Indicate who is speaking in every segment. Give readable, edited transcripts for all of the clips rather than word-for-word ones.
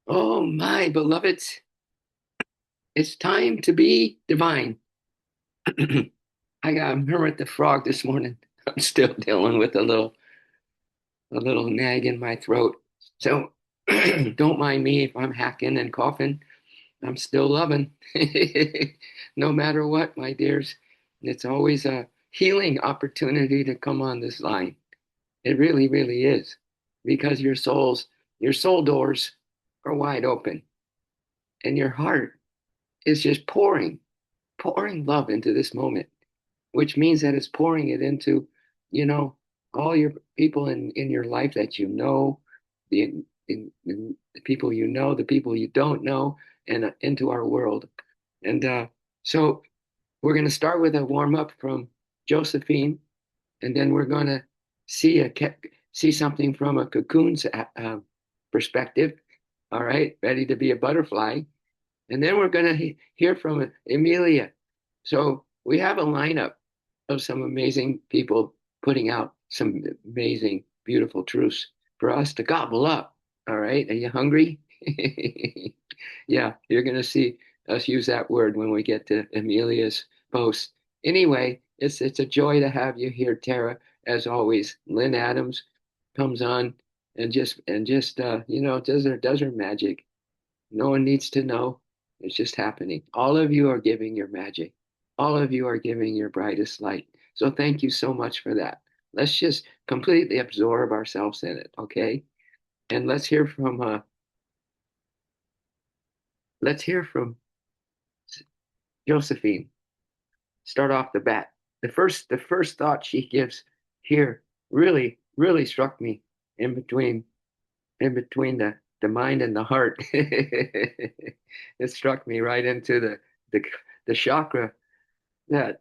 Speaker 1: Oh, my beloveds, it's time to be divine. I got Hermit the Frog this morning. I'm still dealing with a little nag in my throat. So don't mind me if I'm hacking and coughing. I'm still loving. No matter what, my dears. It's always a healing opportunity to come on this line. It really, really is. Because your soul doors are wide open and your heart is just pouring love into this moment, which means that it's pouring it into, you know, all your people in your life that you know, in the people you know, the people you don't know, and into our world. And so we're going to start with a warm up from Josephine, and then we're going to see a see something from a cocoon's perspective. All right, ready to be a butterfly. And then we're going to hear from Emilia. So we have a lineup of some amazing people putting out some amazing, beautiful truths for us to gobble up. All right. Are you hungry? Yeah, you're going to see us use that word when we get to Emilia's post. Anyway, it's a joy to have you here, Tara. As always, Lynn Adams comes on and just does her magic. No one needs to know. It's just happening. All of you are giving your magic. All of you are giving your brightest light. So thank you so much for that. Let's just completely absorb ourselves in it, okay? And let's hear from Josephine. Start off the bat. The first thought she gives here really, really struck me in between in between the mind and the heart. It struck me right into the the chakra that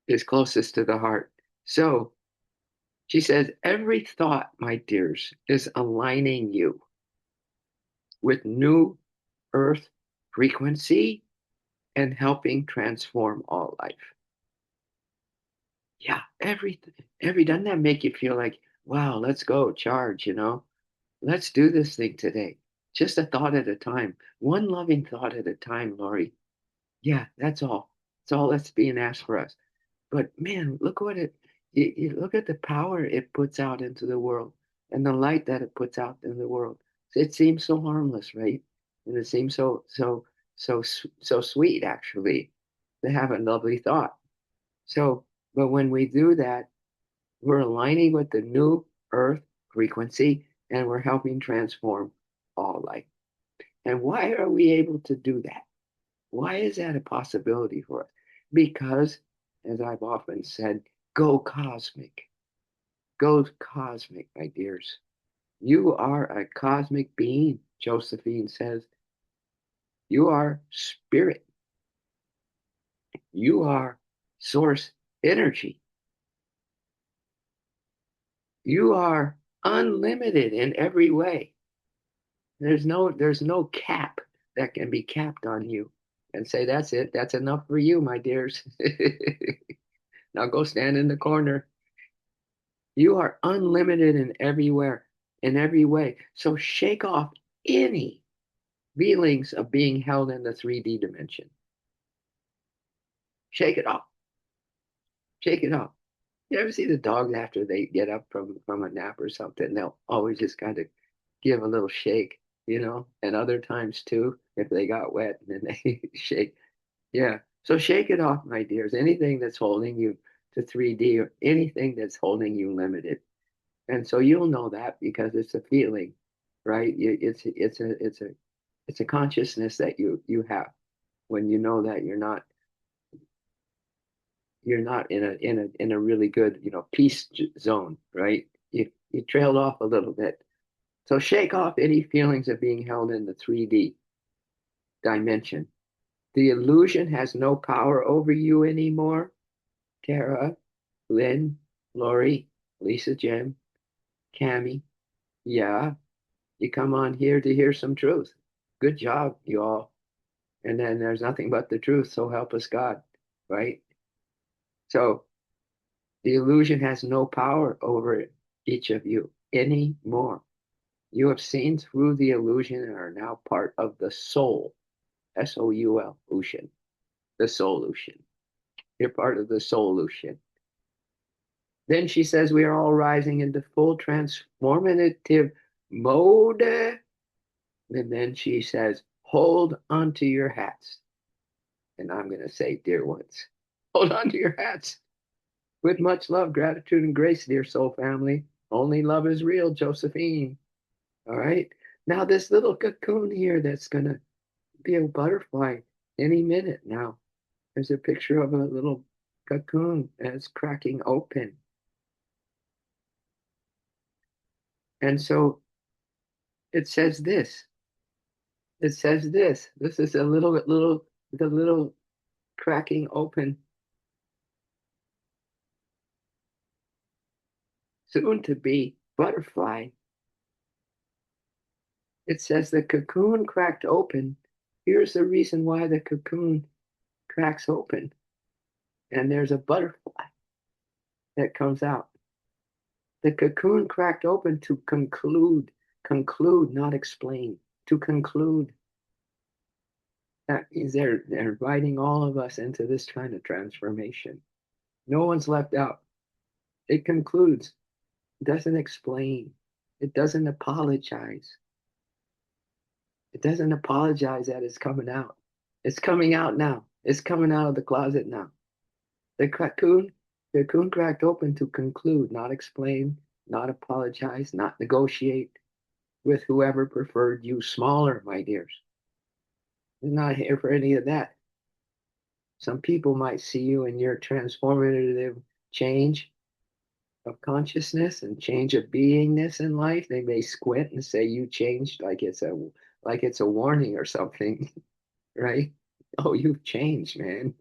Speaker 1: is closest to the heart. So she says, every thought, my dears, is aligning you with new earth frequency and helping transform all life. Yeah, doesn't that make you feel like, wow, let's go, charge, Let's do this thing today. Just a thought at a time, one loving thought at a time, Lori. Yeah, that's all. That's all that's being asked for us. But man, look what you look at the power it puts out into the world and the light that it puts out in the world. It seems so harmless, right? And it seems so sweet actually to have a lovely thought. So, but when we do that, we're aligning with the new earth frequency and we're helping transform all life. And why are we able to do that? Why is that a possibility for us? Because, as I've often said, go cosmic. Go cosmic, my dears. You are a cosmic being, Josephine says. You are spirit. You are source energy. You are unlimited in every way. There's no cap that can be capped on you and say, that's it. That's enough for you, my dears. Now go stand in the corner. You are unlimited in every way. So shake off any feelings of being held in the 3D dimension. Shake it off. Shake it off. You ever see the dogs after they get up from a nap or something? They'll always just kind of give a little shake. And other times too, if they got wet, then they shake. Yeah. So shake it off, my dears. Anything that's holding you to 3D or anything that's holding you limited. And so you'll know that because it's a feeling, right? It's a consciousness that you have when you know that you're not in a really good peace zone, right? You trailed off a little bit. So shake off any feelings of being held in the 3D dimension. The illusion has no power over you anymore. Tara, Lynn, Lori, Lisa, Jim, Cami. Yeah, you come on here to hear some truth. Good job, you all. And then there's nothing but the truth, so help us God, right? So the illusion has no power over each of you anymore. You have seen through the illusion and are now part of the soul, Soul, ocean, the solution. You're part of the solution. Then she says we are all rising into full transformative mode. And then she says, hold onto your hats. And I'm going to say, dear ones, hold on to your hats. With much love, gratitude, and grace, dear soul family. Only love is real, Josephine. All right. Now, this little cocoon here that's going to be a butterfly any minute now. There's a picture of a little cocoon that's cracking open. And so it says this. It says this. This is a the little cracking open, soon to be butterfly. It says the cocoon cracked open. Here's the reason why the cocoon cracks open. And there's a butterfly that comes out. The cocoon cracked open to conclude, not explain, to conclude. That means they're inviting all of us into this kind of transformation. No one's left out. It concludes, it doesn't explain, it doesn't apologize. It doesn't apologize that it's coming out. It's coming out now. It's coming out of the closet now. The cocoon cracked open to conclude, not explain, not apologize, not negotiate with whoever preferred you smaller, my dears. It's not here for any of that. Some people might see you in your transformative change of consciousness and change of beingness in life. They may squint and say you changed like it's a warning or something, right? Oh, you've changed, man.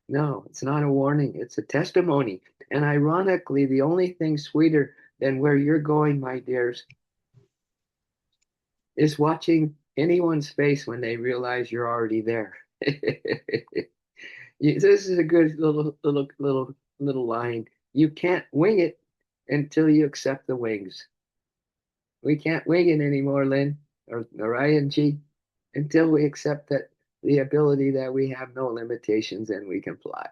Speaker 1: No, it's not a warning, it's a testimony. And ironically, the only thing sweeter than where you're going, my dears, is watching anyone's face when they realize you're already there. This is a good little line. You can't wing it until you accept the wings. We can't wing it anymore, Lynn or Ryan G, until we accept that the ability that we have no limitations and we can fly.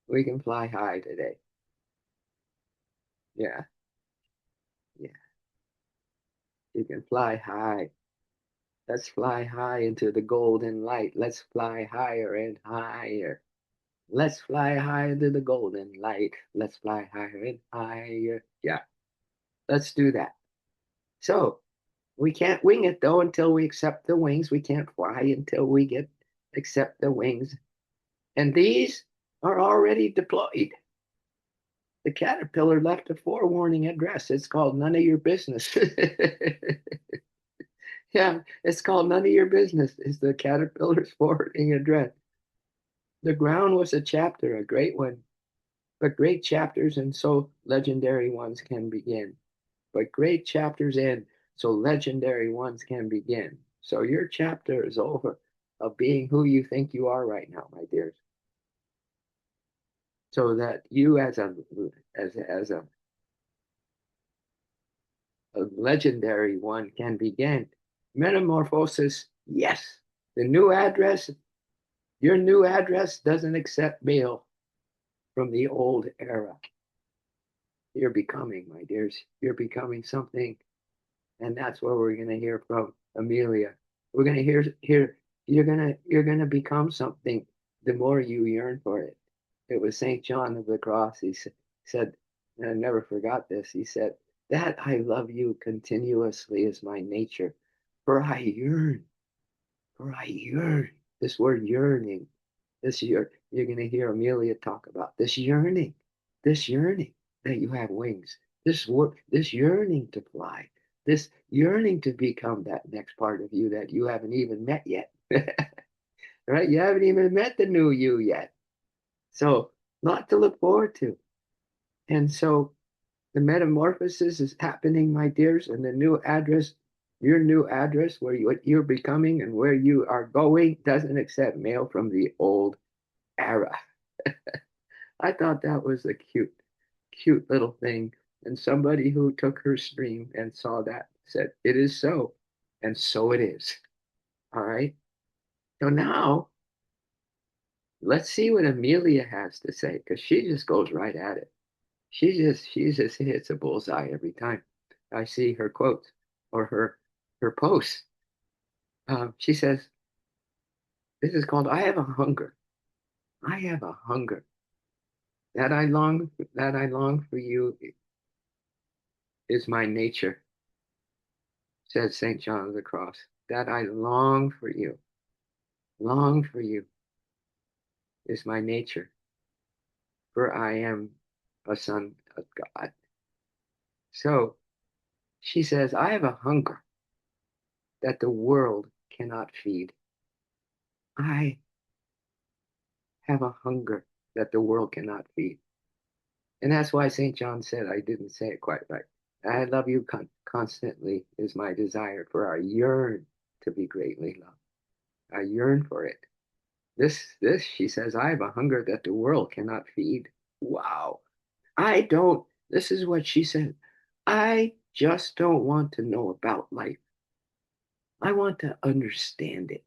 Speaker 1: We can fly high today. Yeah, yeah. You can fly high. Let's fly high into the golden light. Let's fly higher and higher. Let's fly high into the golden light. Let's fly higher and higher. Yeah, let's do that. So we can't wing it though until we accept the wings. We can't fly until we get accept the wings. And these are already deployed. The caterpillar left a forewarning address. It's called None of Your Business. Yeah, it's called None of Your Business. Is the caterpillar's forwarding address. The ground was a chapter, a great one, but great chapters and so legendary ones can begin. But great chapters end, so legendary ones can begin. So your chapter is over of being who you think you are right now, my dears. So that you as a legendary one can begin. Metamorphosis, yes. The new address, your new address doesn't accept mail from the old era. You're becoming, my dears. You're becoming something, and that's where we're gonna hear from Amelia. We're gonna hear you're gonna become something the more you yearn for it. It was Saint John of the Cross. He said, and I never forgot this. He said, "That I love you continuously is my nature, for I yearn, for I yearn." This word yearning, you're gonna hear Amelia talk about this yearning that you have wings, this yearning to fly, this yearning to become that next part of you that you haven't even met yet. Right? You haven't even met the new you yet. So, lot to look forward to. And so the metamorphosis is happening, my dears, and the new address, your new address, what you're becoming and where you are going, doesn't accept mail from the old era. I thought that was a cute little thing. And somebody who took her stream and saw that said, "It is so," and so it is. All right. So now let's see what Amelia has to say because she just goes right at it. She just hits a bullseye every time I see her quotes or her posts. She says, "This is called I have a hunger. I have a hunger that I long for you is my nature," said Saint John of the Cross. That I long for you is my nature, for I am a son of God. So she says, I have a hunger that the world cannot feed. I have a hunger that the world cannot feed. And that's why St. John said, I didn't say it quite right. I love you constantly is my desire, for I yearn to be greatly loved. I yearn for it. This, she says, I have a hunger that the world cannot feed. Wow. I don't, this is what she said. I just don't want to know about life. I want to understand it.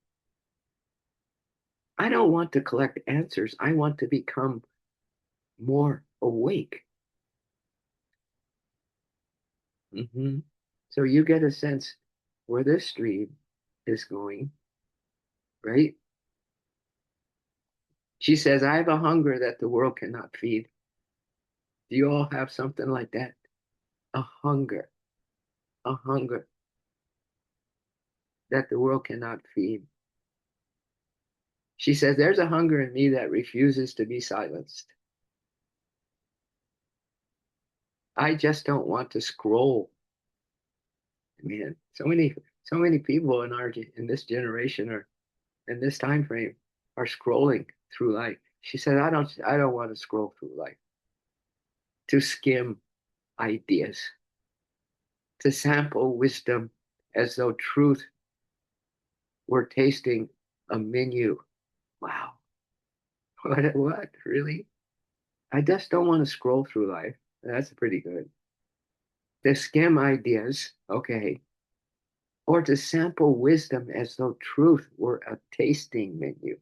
Speaker 1: I don't want to collect answers. I want to become more awake. Hmm. So you get a sense where this stream is going, right? She says, I have a hunger that the world cannot feed. Do you all have something like that? A hunger, a hunger that the world cannot feed. She says, there's a hunger in me that refuses to be silenced. I just don't want to scroll. Man, so many people in in this generation are in this time frame are scrolling through life. She said, I don't want to scroll through life to skim ideas, to sample wisdom as though truth were tasting a menu. Wow. What? Really? I just don't want to scroll through life. That's pretty good. To skim ideas, okay, or to sample wisdom as though truth were a tasting menu.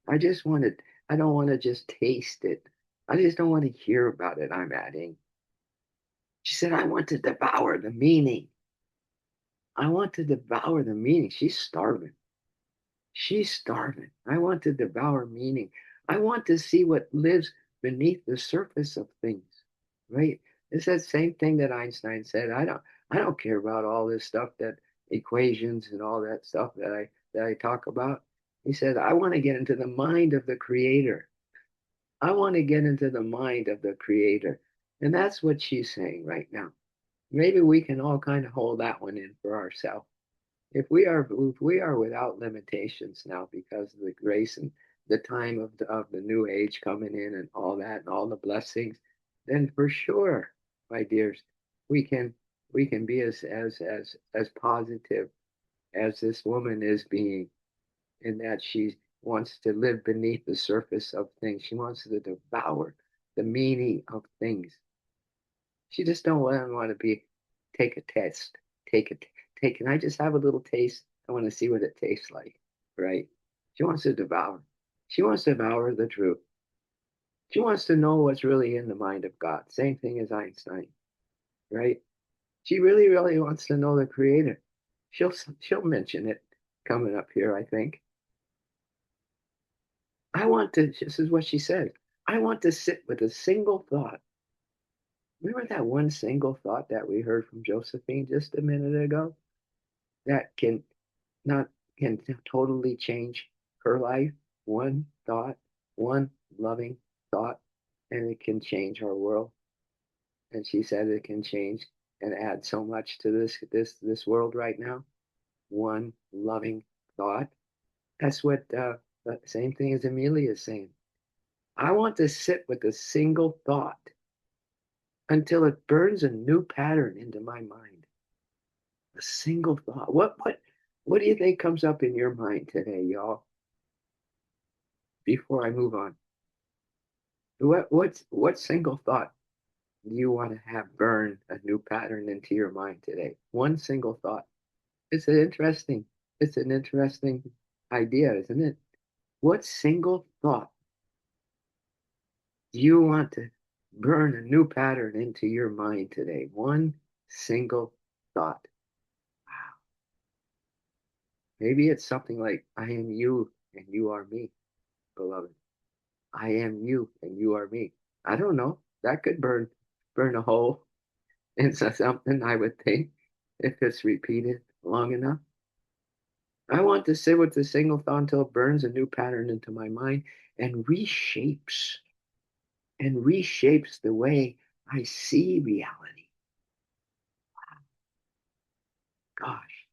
Speaker 1: I just wanted, I don't want to just taste it. I just don't want to hear about it, I'm adding. She said, I want to devour the meaning. I want to devour the meaning. She's starving. She's starving. I want to devour meaning. I want to see what lives beneath the surface of things, right? It's that same thing that Einstein said. I don't care about all this stuff that equations and all that stuff that I talk about. He said, I want to get into the mind of the creator. I want to get into the mind of the creator. And that's what she's saying right now. Maybe we can all kind of hold that one in for ourselves. If we are without limitations now because of the grace and the time of the new age coming in and all that and all the blessings, then for sure, my dears, we can we can be as positive as this woman is being in that she wants to live beneath the surface of things. She wants to devour the meaning of things. She just don't want to be take a test, take it, take. Can I just have a little taste? I want to see what it tastes like, right? She wants to devour. She wants to devour the truth. She wants to know what's really in the mind of God. Same thing as Einstein, right? She really, really wants to know the Creator. She'll mention it coming up here, I think. I want to. This is what she said. I want to sit with a single thought. Remember that one single thought that we heard from Josephine just a minute ago? That not can totally change her life. One thought, one loving thought, and it can change our world. And she said it can change and add so much to this world right now. One loving thought. That's what the same thing as Amelia is saying. I want to sit with a single thought until it burns a new pattern into my mind. A single thought. What do you think comes up in your mind today, y'all? Before I move on, what single thought you want to have burn a new pattern into your mind today? One single thought. It's an interesting, it's an interesting idea, isn't it? What single thought do you want to burn a new pattern into your mind today? One single thought. Wow. Maybe it's something like, I am you and you are me, beloved. I am you and you are me. I don't know. That could burn a hole into something, I would think, if it's repeated long enough. I want to sit with the single thought until it burns a new pattern into my mind and reshapes the way I see reality. Gosh,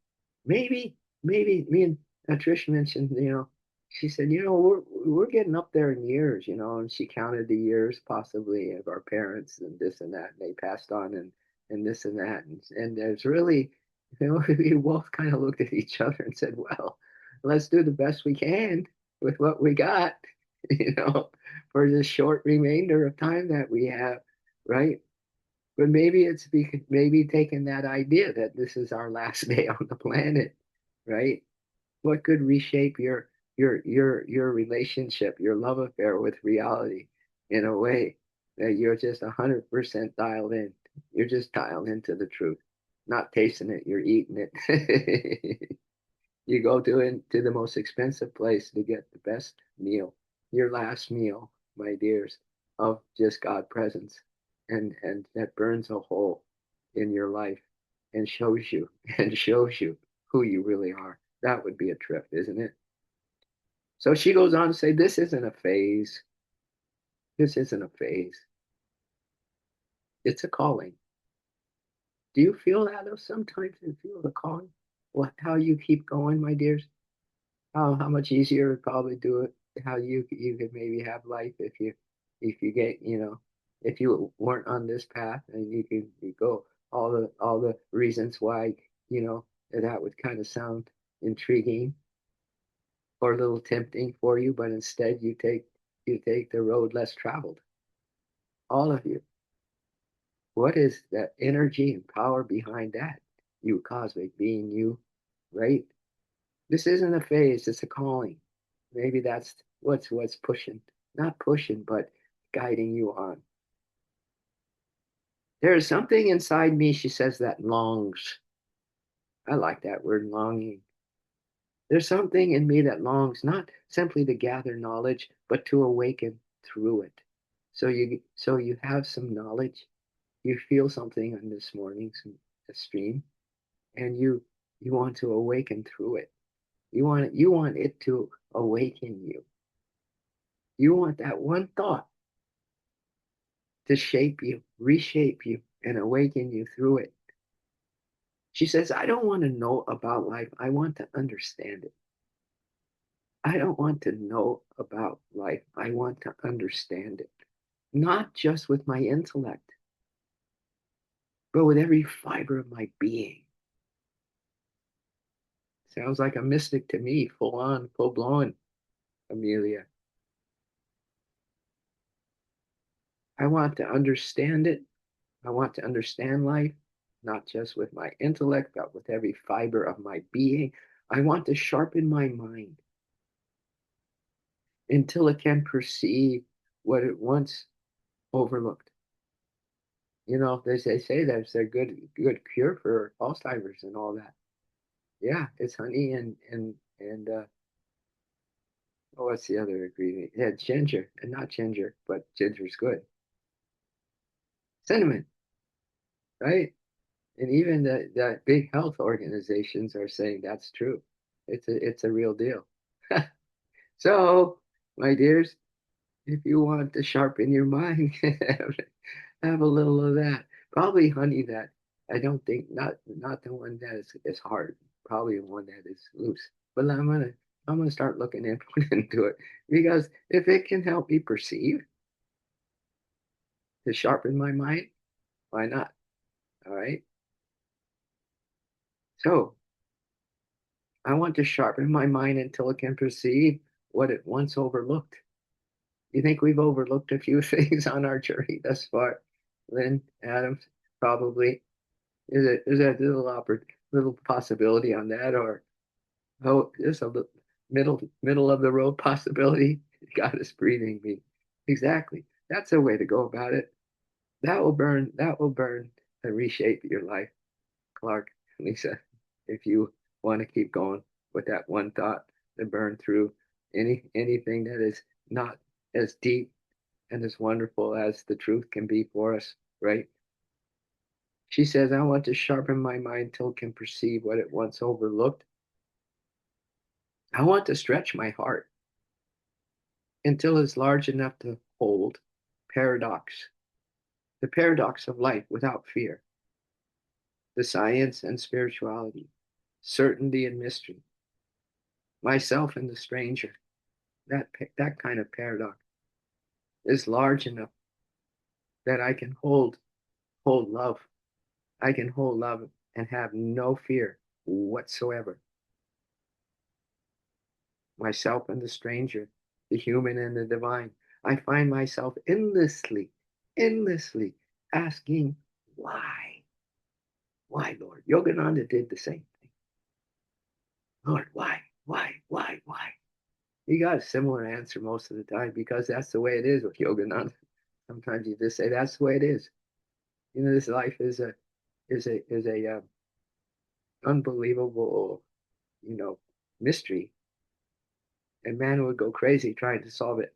Speaker 1: maybe me and Trish mentioned, she said, we're getting up there in years, and she counted the years possibly of our parents and this and that, and they passed on and this and that, and there's really, we both kind of looked at each other and said, well, let's do the best we can with what we got, you know, for this short remainder of time that we have, right? But maybe maybe taking that idea that this is our last day on the planet, right? What could reshape your relationship, your love affair with reality in a way that you're just 100% dialed in. You're just dialed into the truth, not tasting it, you're eating it. You go to the most expensive place to get the best meal, your last meal, my dears, of just God presence. And that burns a hole in your life and shows you and shows you who you really are. That would be a trip, isn't it? So she goes on to say, this isn't a phase. This isn't a phase. It's a calling. Do you feel that though? Sometimes you feel the calling? Well, how you keep going, my dears? How much easier it would probably do it, how you could maybe have life if you get, if you weren't on this path, and you go all the reasons why, that would kind of sound intriguing or a little tempting for you, but instead you take the road less traveled. All of you. What is that energy and power behind that? You cosmic being, you, right? This isn't a phase, it's a calling. Maybe that's what's pushing, not pushing, but guiding you on. There is something inside me, she says, that longs. I like that word, longing. There's something in me that longs not simply to gather knowledge, but to awaken through it. So you have some knowledge, you feel something on this morning's stream, and you want to awaken through it. You want it to awaken you. You want that one thought to shape you, reshape you, and awaken you through it. She says, I don't want to know about life. I want to understand it. I don't want to know about life. I want to understand it. Not just with my intellect, but with every fiber of my being. Sounds like a mystic to me, full on, full blown, Amelia. I want to understand it. I want to understand life, not just with my intellect, but with every fiber of my being. I want to sharpen my mind until it can perceive what it once overlooked. They say there's a good cure for Alzheimer's and all that. Yeah, it's honey and oh, what's the other ingredient? Yeah, ginger, and not ginger, but ginger's good. Cinnamon, right? And even the big health organizations are saying that's true. It's a real deal. So, my dears, if you want to sharpen your mind, have a little of that. Probably honey that I don't think not the one that is hard. Probably the one that is loose. But I'm gonna start looking into it because if it can help me perceive to sharpen my mind, why not? All right. So I want to sharpen my mind until it can perceive what it once overlooked. You think we've overlooked a few things on our journey thus far? Lynn Adams, probably. Is there a little possibility on that, or oh, there's a middle of the road possibility? God is breathing me. Exactly. That's a way to go about it. That will burn and reshape your life, Clark, Lisa, if you want to keep going with that one thought to burn through anything that is not as deep and as wonderful as the truth can be for us, right? She says, I want to sharpen my mind till it can perceive what it once overlooked. I want to stretch my heart until it's large enough to hold paradox, the paradox of life without fear, the science and spirituality, certainty and mystery, myself and the stranger. That kind of paradox is large enough that I can hold love. I can hold love and have no fear whatsoever. Myself and the stranger, the human and the divine. I find myself endlessly asking why. Why, Lord? Yogananda did the same thing. Lord, why? Why? He got a similar answer most of the time because that's the way it is with Yogananda. Sometimes you just say that's the way it is. You know, this life is a unbelievable, you know, mystery, and man would go crazy trying to solve it.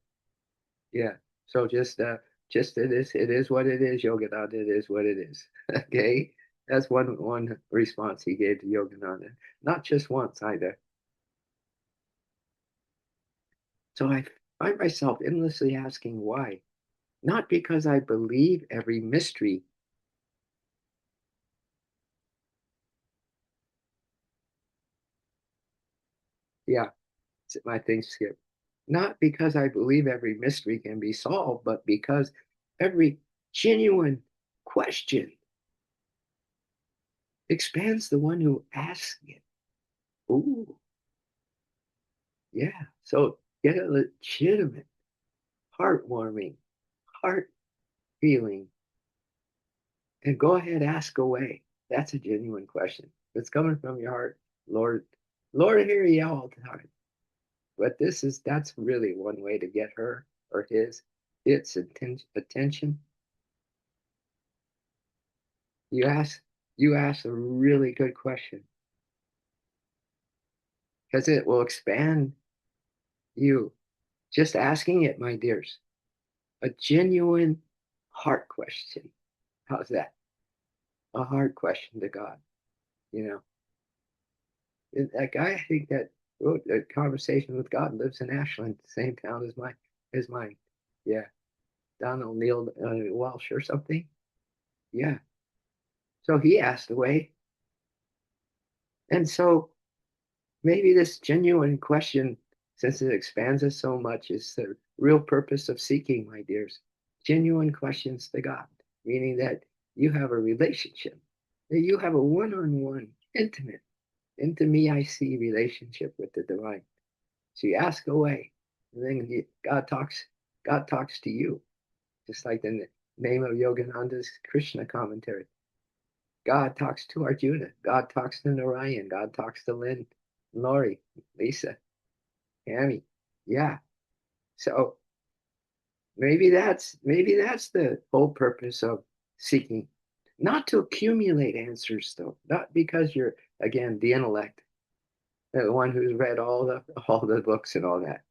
Speaker 1: Yeah. So just it is what it is, Yogananda. It is what it is. Okay. That's one response he gave to Yogananda. Not just once either. So I find myself endlessly asking why. Not because I believe every mystery. Yeah, my thing skipped. Not because I believe every mystery can be solved, but because every genuine question expands the one who asks it. Ooh, yeah. So get a legitimate, heartwarming, heart feeling, and go ahead, ask away. That's a genuine question. If it's coming from your heart, Lord, Lord, I hear you all the time. But that's really one way to get her or its attention. You ask you ask a really good question because it will expand you. Just asking it, my dears, a genuine heart question. How's that? A hard question to God. You know, that guy I think that wrote a conversation with God lives in Ashland, same town as mine. Yeah, Donald Neil Welsh or something. Yeah. So he asked away, and so maybe this genuine question, since it expands us so much, is the real purpose of seeking, my dears. Genuine questions to God, meaning that you have a relationship, that you have a one-on-one, intimate, into me I see relationship with the divine. So you ask away, and then God talks to you, just like in the name of Yogananda's Krishna commentary. God talks to Arjuna. God talks to Narayan. God talks to Lynn, Lori, Lisa, Tammy. Yeah. So maybe that's the whole purpose of seeking. Not to accumulate answers though. Not because you're again the intellect, the one who's read all the books and all that.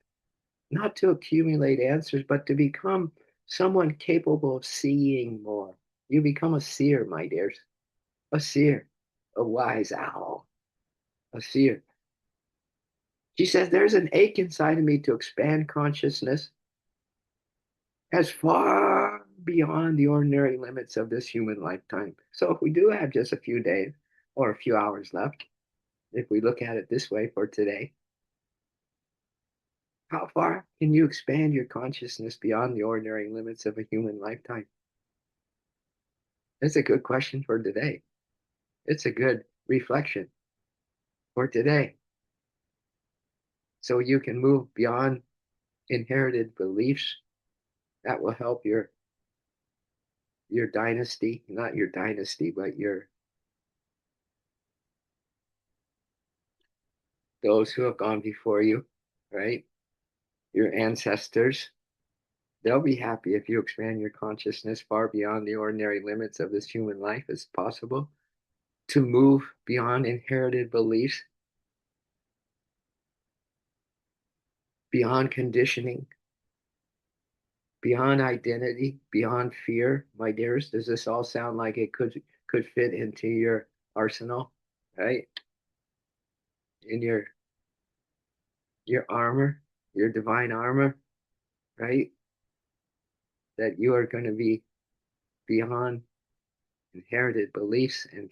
Speaker 1: Not to accumulate answers, but to become someone capable of seeing more. You become a seer, my dears. A seer, a wise owl, a seer. She says, there's an ache inside of me to expand consciousness as far beyond the ordinary limits of this human lifetime. So if we do have just a few days or a few hours left, if we look at it this way for today, how far can you expand your consciousness beyond the ordinary limits of a human lifetime? It's a good question for today. It's a good reflection for today. So you can move beyond inherited beliefs that will help your your dynasty, not your dynasty, but your those who have gone before you, right? Your ancestors. They'll be happy if you expand your consciousness far beyond the ordinary limits of this human life as possible, to move beyond inherited beliefs, beyond conditioning, beyond identity, beyond fear. My dearest, does this all sound like it could fit into your arsenal, right? In your armor, your divine armor, right? That you are going to be beyond inherited beliefs and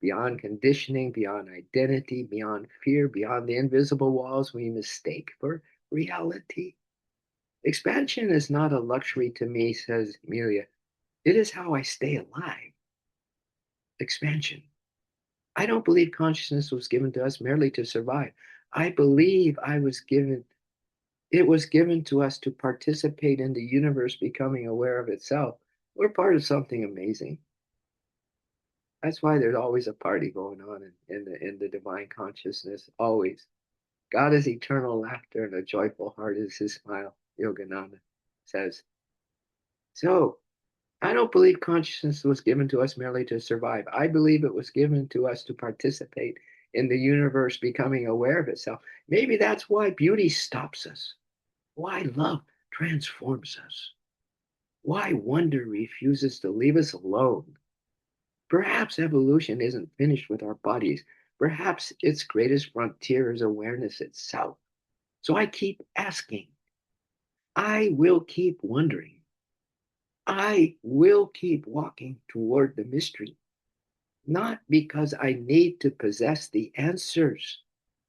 Speaker 1: beyond conditioning, beyond identity, beyond fear, beyond the invisible walls we mistake for reality. Expansion is not a luxury to me, says Amelia. It is how I stay alive. Expansion. I don't believe consciousness was given to us merely to survive. I believe it was given to us to participate in the universe becoming aware of itself. We're part of something amazing. That's why there's always a party going on in the divine consciousness. Always. God is eternal laughter and a joyful heart is his smile, Yogananda says. So I don't believe consciousness was given to us merely to survive. I believe it was given to us to participate in the universe becoming aware of itself. Maybe that's why beauty stops us, why love transforms us, why wonder refuses to leave us alone. Perhaps evolution isn't finished with our bodies. Perhaps its greatest frontier is awareness itself. So I keep asking. I will keep wondering. I will keep walking toward the mystery, not because I need to possess the answers,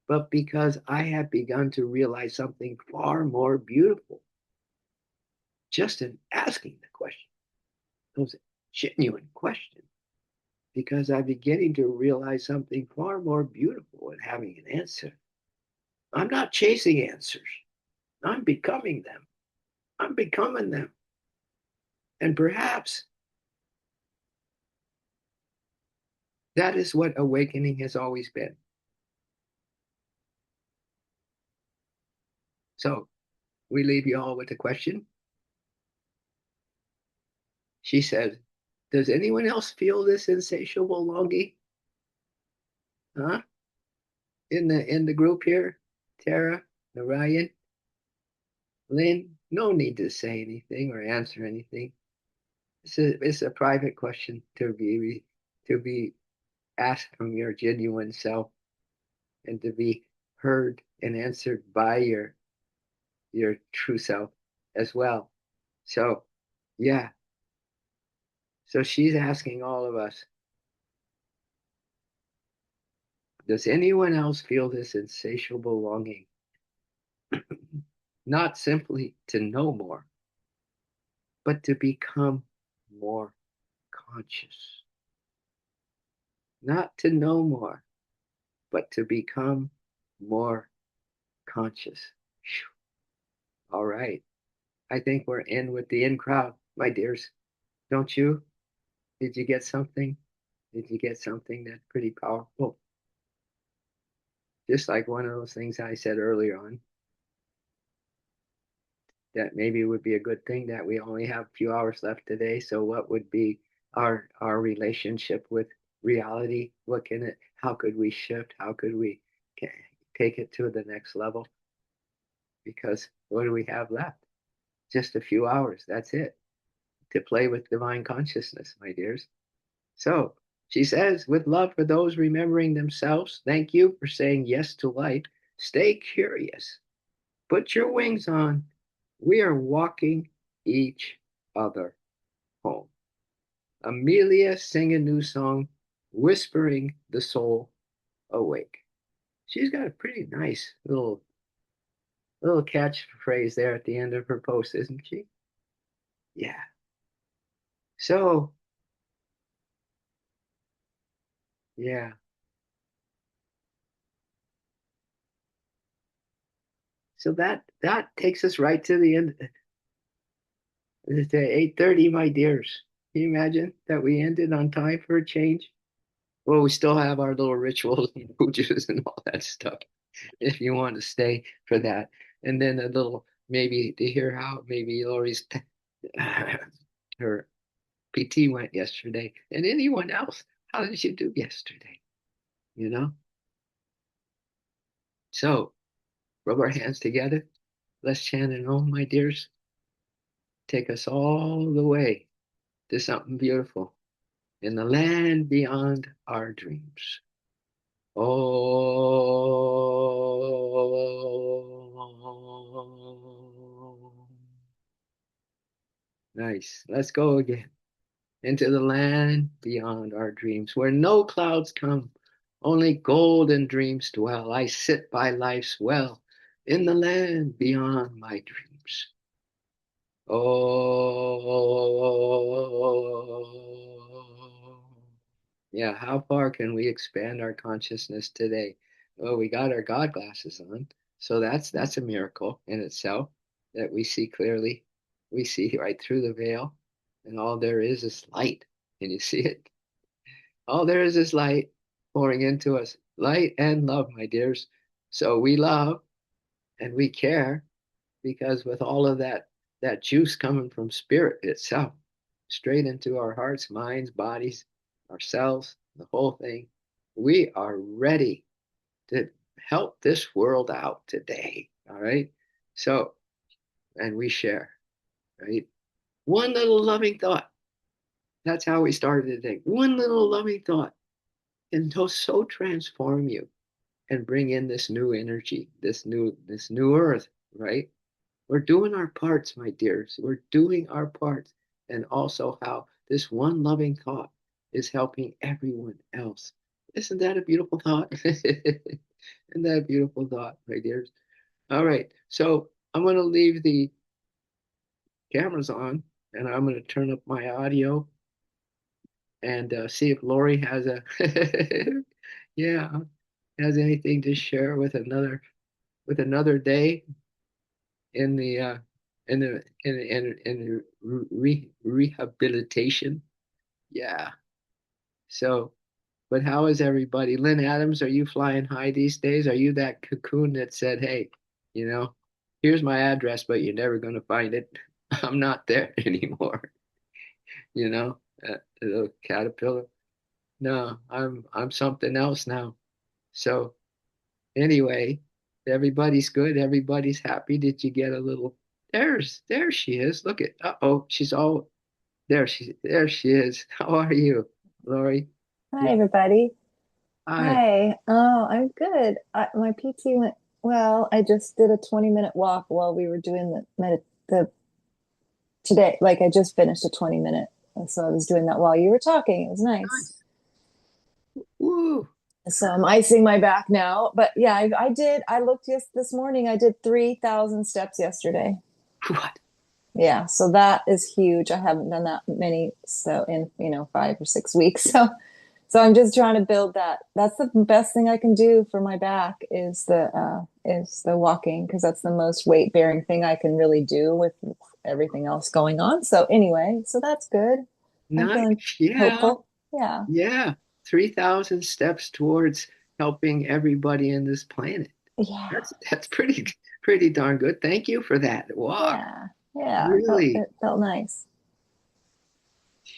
Speaker 1: but because I have begun to realize something far more beautiful just in asking the question. Those genuine questions. Because I'm beginning to realize something far more beautiful in having an answer. I'm not chasing answers. I'm becoming them. I'm becoming them. And perhaps that is what awakening has always been. So we leave you all with a question. She said, does anyone else feel this insatiable longing? Huh? In the group here? Tara, Narayan, Lynn, no need to say anything or answer anything. It's a private question to be asked from your genuine self and to be heard and answered by your true self as well. So, yeah. So she's asking all of us, does anyone else feel this insatiable longing? Not simply to know more, but to become more conscious. Not to know more, but to become more conscious. All right. I think we're in with the in crowd, my dears. Don't you? Did you get something? Did you get something that's pretty powerful? Just like one of those things I said earlier on, that maybe it would be a good thing that we only have a few hours left today. So what would be our relationship with reality? What can it, how could we shift? How could we take it to the next level? Because what do we have left? Just a few hours. That's it. To play with divine consciousness, my dears. So she says, with love for those remembering themselves, thank you for saying yes to life. Stay curious. Put your wings on. We are walking each other home. Amelia sang a new song, whispering the soul awake. She's got a pretty nice little catchphrase there at the end of her post, isn't she? Yeah. So, yeah. So that takes us right to the end. It's 8:30, my dears. Can you imagine that we ended on time for a change? Well, we still have our little rituals and pujas and all that stuff if you want to stay for that. And then a little, maybe to hear how maybe Lori's her PT went yesterday, and anyone else. How did you do yesterday? You know? So rub our hands together. Let's chant an Om, my dears. Take us all the way to something beautiful in the land beyond our dreams. Oh, nice. Let's go again into the land beyond our dreams, where no clouds come, only golden dreams dwell. I sit by life's well in the land beyond my dreams. Oh, yeah. How far can we expand our consciousness today? Well, we got our God glasses on, so that's a miracle in itself that we see clearly. We see right through the veil, and all there is light. Can you see it? All there is light pouring into us, light and love, my dears. So we love and we care because with all of that juice coming from spirit itself, straight into our hearts, minds, bodies, ourselves, the whole thing, we are ready to help this world out today. All right. So, and we share, right? One little loving thought. That's how we started today. One little loving thought can so transform you and bring in this new energy, this new earth, right? We're doing our parts, my dears. We're doing our parts. And also how this one loving thought is helping everyone else. Isn't that a beautiful thought? Isn't that a beautiful thought, my dears? All right. So I'm going to leave the cameras on and I'm going to turn up my audio and see if Lori has a, yeah, has anything to share with another day in the rehabilitation. Yeah. So, but how is everybody? Lynn Adams, are you flying high these days? Are you that cocoon that said, "Hey, you know, here's my address, but you're never going to find it. I'm not there anymore." You know, the caterpillar. No, I'm something else now. So anyway, everybody's good. Everybody's happy. Did you get a little? There she is. Look at. Uh-oh, she's all there she is. How are you, Lori?
Speaker 2: Hi,
Speaker 1: Yeah.
Speaker 2: everybody.
Speaker 1: Hi.
Speaker 2: Hi. Oh, I'm good. My PT went well. I just did a 20-minute walk while we were doing the today. Like I just finished a 20-minute. So I was doing that while you were talking. It was nice.
Speaker 1: Nice. Woo.
Speaker 2: So I'm icing my back now. But yeah, I did. I looked this morning. I did 3,000 steps yesterday.
Speaker 1: What?
Speaker 2: Yeah, so that is huge. I haven't done that many so in 5 or 6 weeks. So I'm just trying to build that. That's the best thing I can do for my back is the walking because that's the most weight bearing thing I can really do with everything else going on. So anyway, so that's good. I'm feeling
Speaker 1: Nice. Yeah.
Speaker 2: hopeful. Yeah.
Speaker 1: Yeah. 3,000 steps towards helping everybody in this planet.
Speaker 2: Yeah.
Speaker 1: That's pretty darn good. Thank you for that walk.
Speaker 2: Yeah. Yeah.
Speaker 1: Really.
Speaker 2: It felt nice.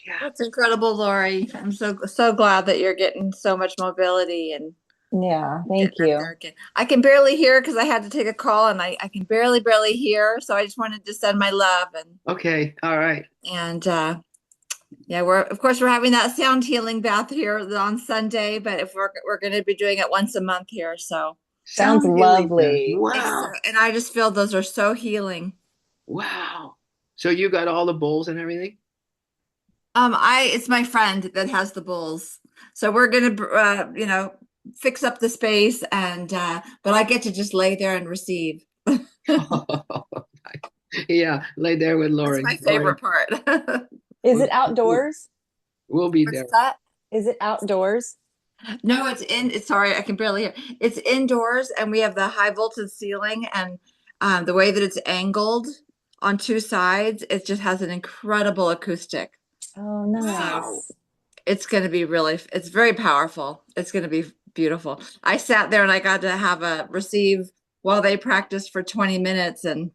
Speaker 1: Yeah.
Speaker 3: That's incredible, Lori. I'm so glad that you're getting so much mobility and
Speaker 2: Yeah. Thank
Speaker 3: getting up
Speaker 2: you.
Speaker 3: there again. I can barely hear because I had to take a call and I can barely hear. So I just wanted to send my love
Speaker 1: Okay. All right.
Speaker 3: and yeah, we're having that sound healing bath here on Sunday, but if we're going to be doing it once a month here. So
Speaker 2: Sounds
Speaker 1: Sound healing bath.
Speaker 2: lovely.
Speaker 3: it's
Speaker 1: Wow.
Speaker 3: and I just feel those are so healing.
Speaker 1: Wow. So you got all the bowls and everything?
Speaker 3: I it's my friend that has the bulls. So we're gonna fix up the space and but I get to just lay there and receive.
Speaker 1: Yeah, lay there with
Speaker 3: That's
Speaker 1: Lori.
Speaker 3: my
Speaker 1: Lori,
Speaker 3: favorite part.
Speaker 2: Is
Speaker 1: we'll,
Speaker 2: it outdoors?
Speaker 1: we'll be
Speaker 3: What's
Speaker 1: there.
Speaker 3: that?
Speaker 2: Is it outdoors?
Speaker 3: No, it's sorry, I can barely hear. It's indoors and we have the high voltage ceiling and the way that it's angled on two sides, it just has an incredible acoustic.
Speaker 2: Oh,
Speaker 3: So
Speaker 2: nice.
Speaker 3: it's going to be really, it's very powerful. It's going to be beautiful. I sat there and I got to have a receive while they practiced for 20 minutes. And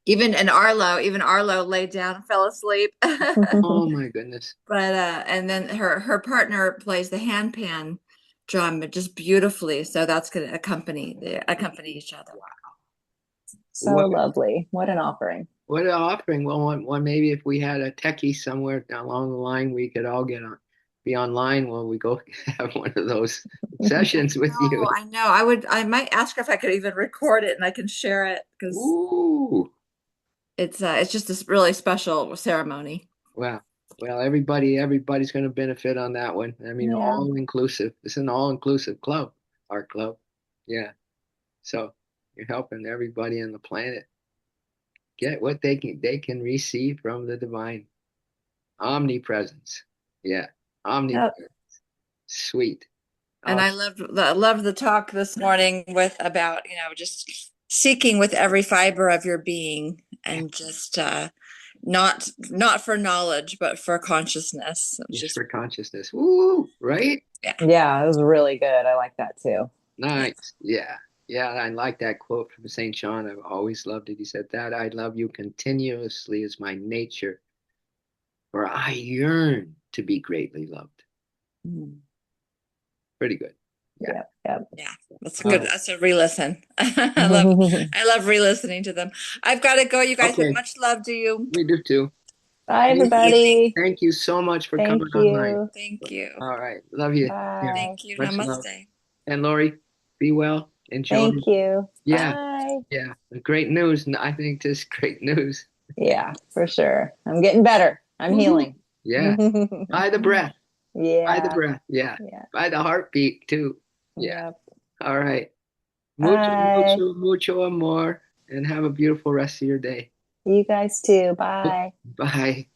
Speaker 3: even Arlo laid down and fell asleep.
Speaker 1: Oh my goodness.
Speaker 3: But and then her partner plays the handpan drum just beautifully. So that's going to accompany each other.
Speaker 2: So
Speaker 1: What
Speaker 2: lovely. What an offering.
Speaker 1: what an offering. Well, maybe if we had a techie somewhere down along the line, we could all be online while we go have one of those sessions with
Speaker 3: No,
Speaker 1: you.
Speaker 3: I know. I might ask her if I could even record it and I can share it because
Speaker 1: Ooh.
Speaker 3: it's just this really special ceremony.
Speaker 1: Well, everybody's going to benefit on that one. I mean,
Speaker 2: Yeah.
Speaker 1: all inclusive. It's an all inclusive club, art club. Yeah. So you're helping everybody on the planet get what they can receive from the divine omnipresence. Yeah.
Speaker 2: Yep.
Speaker 1: Omnipresence. Sweet.
Speaker 3: And
Speaker 1: Oh,
Speaker 3: I loved the talk this morning with about, just seeking with every fiber of your being
Speaker 1: yeah.
Speaker 3: and just not for knowledge, but for consciousness. It's
Speaker 1: Just
Speaker 3: just
Speaker 1: for consciousness. Woo, right?
Speaker 3: yeah.
Speaker 2: Yeah, it was really good. I like that too.
Speaker 3: Yeah.
Speaker 1: Nice. Yeah. Yeah, I like that quote from St. John. I've always loved it. He said, that I love you continuously is my nature, for I yearn to be greatly loved.
Speaker 3: Mm.
Speaker 1: Pretty good. Yeah.
Speaker 2: Yep, yep.
Speaker 3: Yeah, that's
Speaker 1: All
Speaker 3: good.
Speaker 1: right.
Speaker 3: That's a re-listen. I love re-listening to them. I've got to go, you guys, but
Speaker 1: Okay.
Speaker 3: much love to you.
Speaker 1: We do too.
Speaker 2: Bye,
Speaker 3: Have a
Speaker 1: Thank
Speaker 3: good
Speaker 1: you.
Speaker 3: evening.
Speaker 2: everybody.
Speaker 1: Thank you so much for
Speaker 2: Thank
Speaker 1: coming online.
Speaker 2: you.
Speaker 3: Thank you.
Speaker 1: All right. Love you. Yeah.
Speaker 2: Bye.
Speaker 3: Thank you.
Speaker 1: Much love.
Speaker 3: Namaste.
Speaker 1: And Lori, be well. Enjoy.
Speaker 2: Thank you.
Speaker 1: Yeah.
Speaker 2: Bye.
Speaker 1: Yeah. Great news. I think this is great news.
Speaker 2: Yeah, for sure. I'm getting better. I'm
Speaker 1: Woo-hoo.
Speaker 2: healing.
Speaker 1: Yeah. By the breath. By the
Speaker 2: Yeah.
Speaker 1: breath. Yeah.
Speaker 2: Yeah.
Speaker 1: By the heartbeat too. Yeah.
Speaker 2: Yep.
Speaker 1: All right. Mucho,
Speaker 2: Bye.
Speaker 1: mucho, mucho amor. And have a beautiful rest of your day.
Speaker 2: You guys too. Bye.
Speaker 1: Bye.